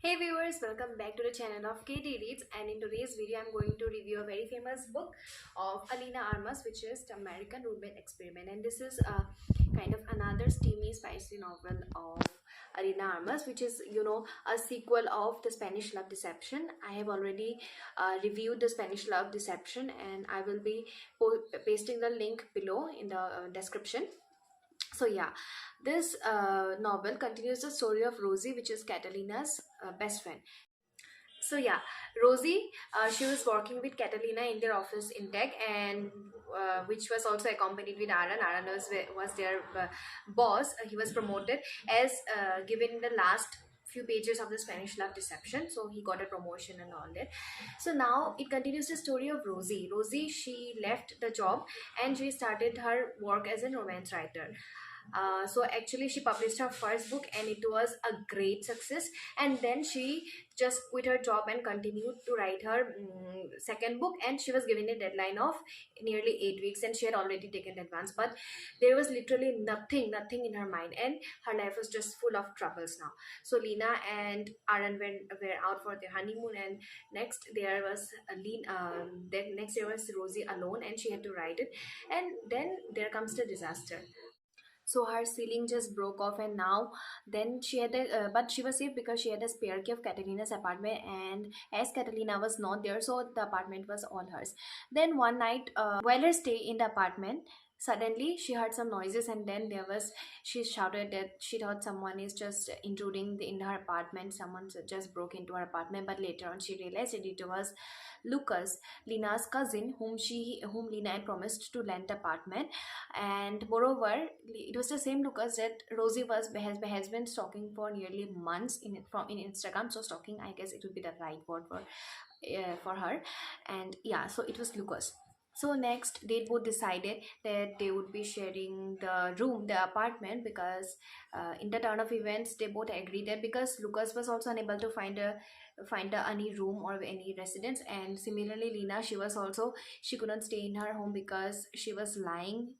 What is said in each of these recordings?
Hey viewers, welcome back to the channel of KT Reads, and in today's video I'm going to review a very famous book of Alina Armas, which is The American Roommate Experiment. And this is a kind of another steamy spicy novel of Alina Armas, which is a sequel of The Spanish Love Deception. I have already reviewed The Spanish Love Deception, and I will be pasting the link below in the description. So yeah, this novel continues the story of Rosie, which is Catalina's best friend. So yeah, Rosie, she was working with Catalina in their office in tech, and which was also accompanied with Aaron. Aaron was their boss. He was promoted as given in the last few pages of the Spanish Love Deception, so he got a promotion and all that. So now it continues the story of Rosie. Rosie, she left the job and she started her work as a romance writer. So actually she published her first book and it was a great success, and then she just quit her job and continued to write her second book, and she was given a deadline of nearly 8 weeks, and she had already taken advance, but there was literally nothing in her mind, and her life was just full of troubles now. So Lena and Aaron were out for their honeymoon, and next there was then next there was Rosie alone, and she had to write it, and then there comes the disaster. So her ceiling just broke off, and now then she had but she was safe because she had a spare key of Catalina's apartment, and as Catalina was not there, so the apartment was all hers. Then one night, while her stay in the apartment, suddenly she heard some noises, and then she shouted that she thought someone is just intruding in her apartment, someone just broke into her apartment, but later on she realized that it was Lucas, Lina's cousin, whom Lina had promised to lend the apartment. And moreover, it was the same Lucas that Rosie has been stalking for nearly months in Instagram. So stalking, I guess it would be the right word for her. And yeah, so it was Lucas. So next, they both decided that they would be sharing the apartment, because in the turn of events, they both agreed that because Lucas was also unable to find any room or any residence, and similarly Lena, she couldn't stay in her home because she was lying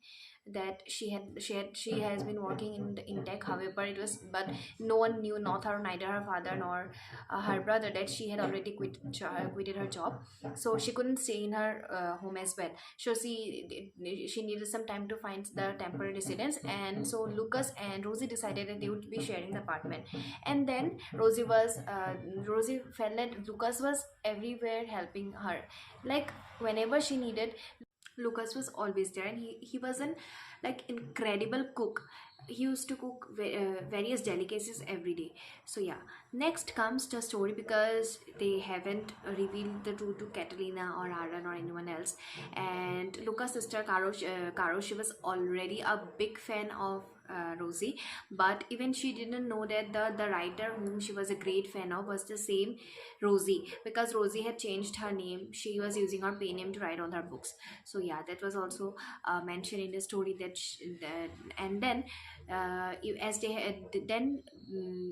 that she has been working in tech. However, it was, but no one knew, not her, neither her father nor her brother, that she had already quitted her job, so she couldn't stay in her home as well. So she needed some time to find the temporary residence, and so Lucas and Rosie decided that they would be sharing the apartment. And then Rosie felt that Lucas was everywhere helping her, like whenever she needed, Lucas was always there, and he was an like incredible cook. He used to cook various delicacies every day. So yeah, next comes the story, because they haven't revealed the truth to Catalina or Aaron or anyone else. And Lucas' sister Caro, she was already a big fan of Rosie, but even she didn't know that the writer whom she was a great fan of was the same Rosie, because Rosie had changed her name. She was using her pen name to write on her books. So yeah, that was also mentioned in the story that. And then as they had then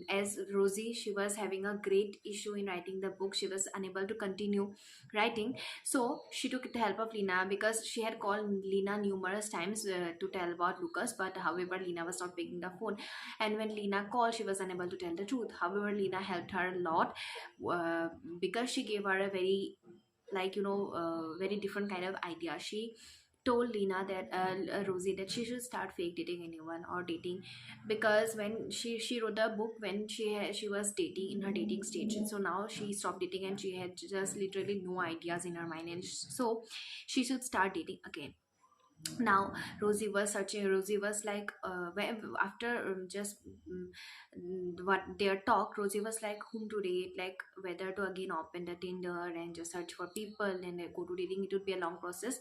as Rosie, she was having a great issue in writing the book. She was unable to continue writing, so she took the help of Lena, because she had called Lena numerous times to tell about Lucas, but however Lena was not picking the phone, and when Lena called, she was unable to tell the truth. However, Lena helped her a lot, because she gave her a very, very different kind of idea. She told Lena that Rosie, that she should start fake dating anyone or dating, because when she wrote the book when she was dating in her dating stage, so now she stopped dating and she had just literally no ideas in her mind, and so she should start dating again. Now Rosie was searching. Rosie was like, after just what their talk, Rosie was like whom to date, like whether to again open the Tinder and just search for people and go to dating. It would be a long process,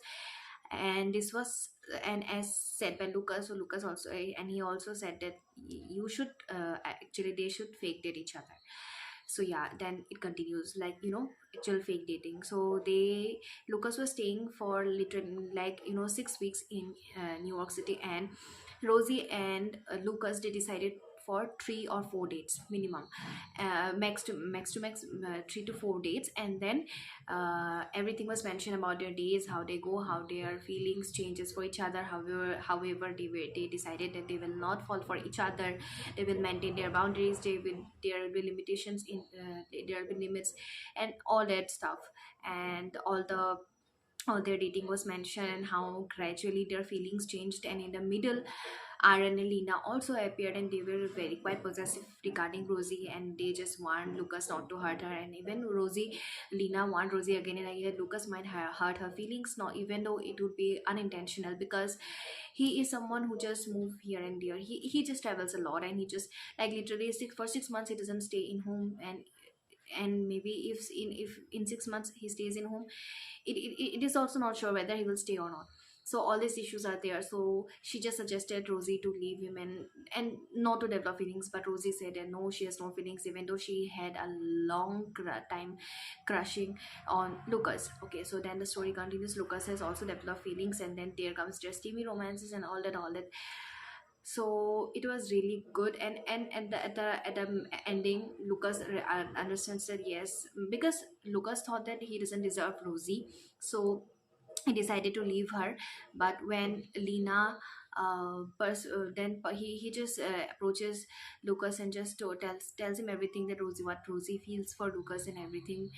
and this was, and as said by Lucas, so Lucas also, and he also said that you should actually they should fake date each other. So yeah, then it continues, like actual fake dating. So Lucas was staying for literally, 6 weeks in New York City, and Rosie and Lucas, they decided for 3 or 4 dates minimum, max 3 to 4 dates, and then everything was mentioned about their days, how they go, how their feelings changes for each other. However, they decided that they will not fall for each other, they will maintain their boundaries, there will be limitations in there will be limits and all that stuff. And all their dating was mentioned, and how gradually their feelings changed. And in the middle, Aaron and Lena also appeared, and they were very quite possessive regarding Rosie, and they just warned Lucas not to hurt her. And even Lena warned Rosie again and again that Lucas might hurt her feelings, not even though it would be unintentional, because he is someone who just move here and there. He just travels a lot, and he just like literally for 6 months he doesn't stay in home, and maybe if in 6 months he stays in home, it is also not sure whether he will stay or not. So all these issues are there, so she just suggested Rosie to leave him, and not to develop feelings. But Rosie said that no, she has no feelings, even though she had a long time crushing on Lucas. Okay, so then the story continues. Lucas has also developed feelings, and then there comes their steamy romances and all that. So it was really good. And at the ending, Lucas understands that yes, because Lucas thought that he doesn't deserve Rosie, so he decided to leave her. But when Lena he just approaches Lucas and just tells him everything, that what Rosie feels for Lucas and everything.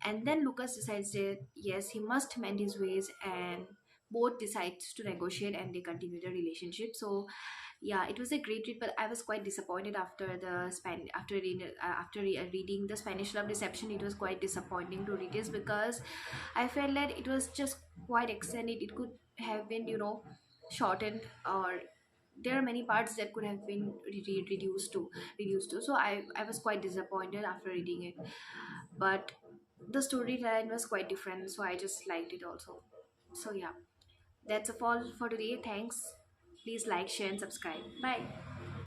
And then Lucas decides that yes, he must mend his ways, and both decides to negotiate, and they continue the relationship. So yeah, it was a great read, but I was quite disappointed after reading the Spanish Love Deception. It was quite disappointing to read this, because I felt that it was just quite extended. It could have been, shortened, or there are many parts that could have been reduced to. So I was quite disappointed after reading it. But the storyline was quite different, so I just liked it also. So yeah, that's all for today. Thanks. Please like, share, and subscribe. Bye.